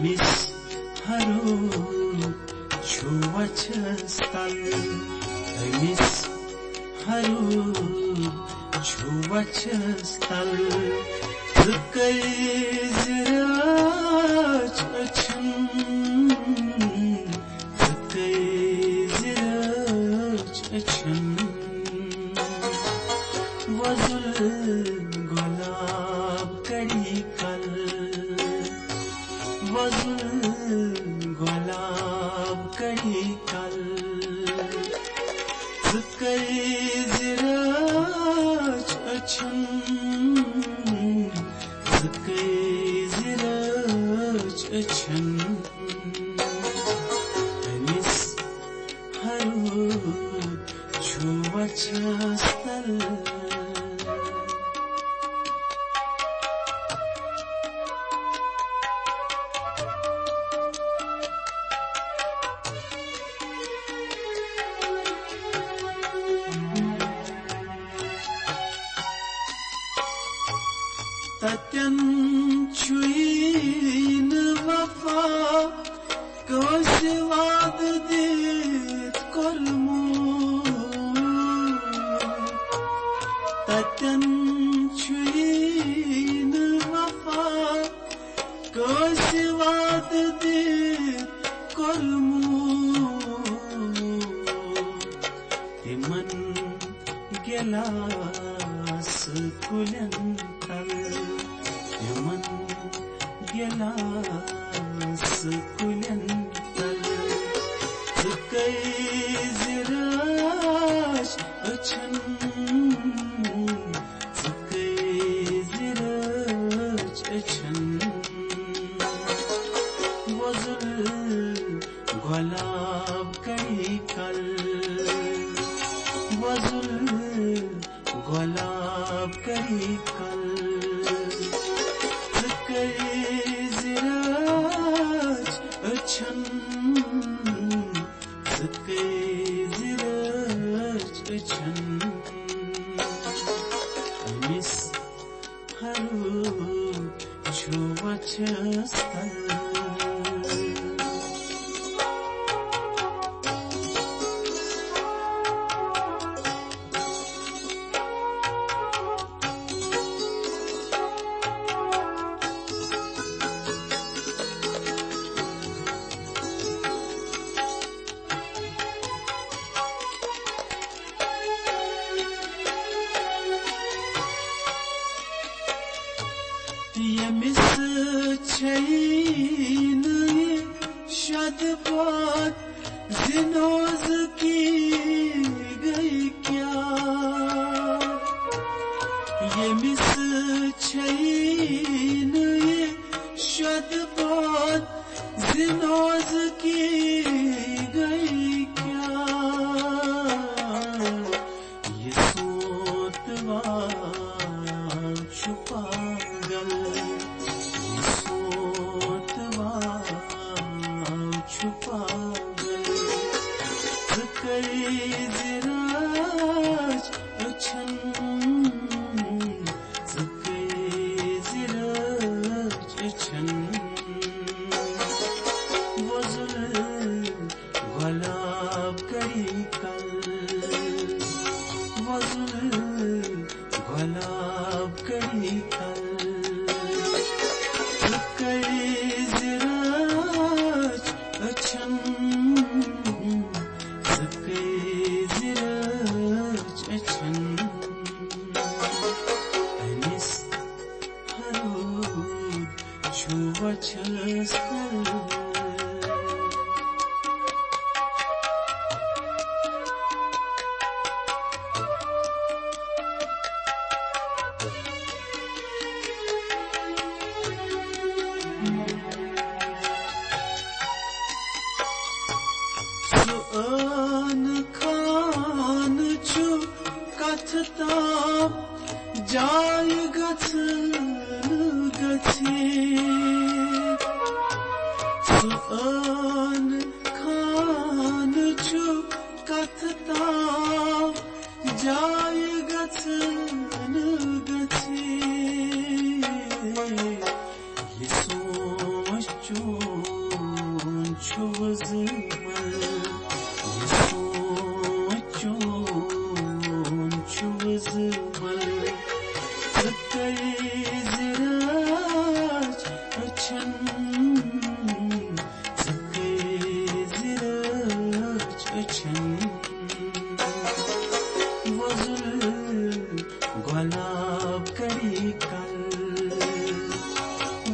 अमिस हरो छुवछस तल अमिस हरो छुवछस तल ज़ुकै ज़िराज अछन ज़ुकै ज़िराज अछन वज़ुल गुलाब कड़ी कल वज़ुल गुलाब कड़ी कल ज़ुकै ज़िराज अछन ज़ुकै ज़िराज अछन अमिस हरो छुवछस तल तत्यन छुईन वफा कोसे वाद देत कोलमो तत्यन छुईन वफा कोसे वाद देत कोलमो तिमन गेलास कुलन Yaman gelas kulen tal ज़ुकै ज़िराज अछन ज़ुकै ज़िराज अछन वज़ुल गुलाब कड़ी कल वज़ुल गुलाब कड़ी कल ज़ुकै ज़िराज अछन ज़ुकै ज़िराज अछन अमिस हरो छुवछस तल यमिस छैन शदबात जिनोज की गई क्या यमिस छैन शदबात जिनोज की गई क्या ये सोतवा छुपा ज़ुकै ज़िराज अछन ज़ुकै ज़िराज अछन वज़ुल गुलाब कड़ी कल वज़ुल गुलाब कड़ी कल ज़ुकै ज़िराज अछन ज़ुकै ज़िराज अछन अमिस हरो छुवछस तल सुआन खान छु कथताप जाय गछन गछे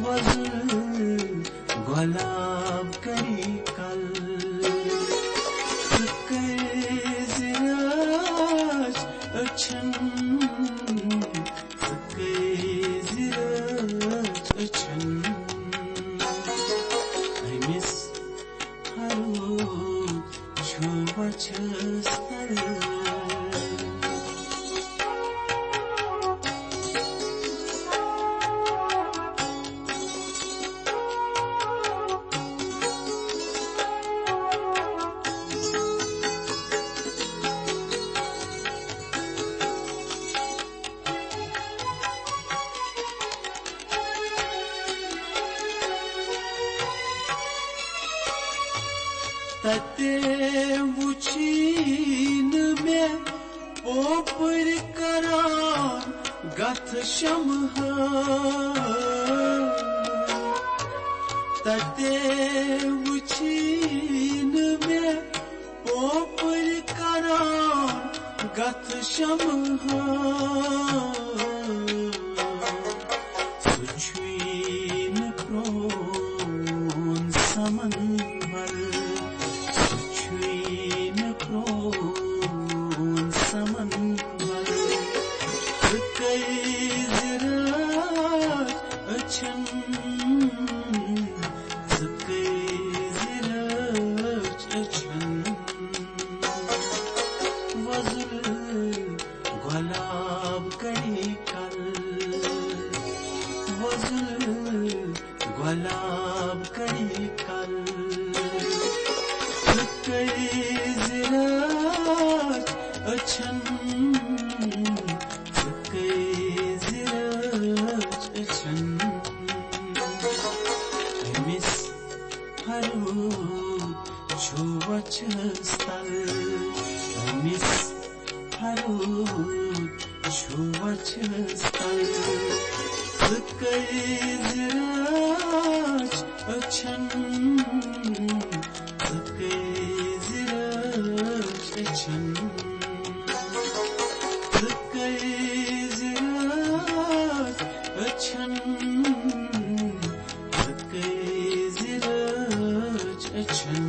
vazul gualab kari kal ziraj achan ziraj achan I miss haru chuvachastal Tate vuchin me popur karan gath shamha Tate vuchin me popur karan gath shamha Suchwin kron samanval Gualab kari kal ziraj achan ziraj achan I miss haru chuvachastal I miss haru chuvachastal ziraj achan ziraj achan ziraj achan ziraj achan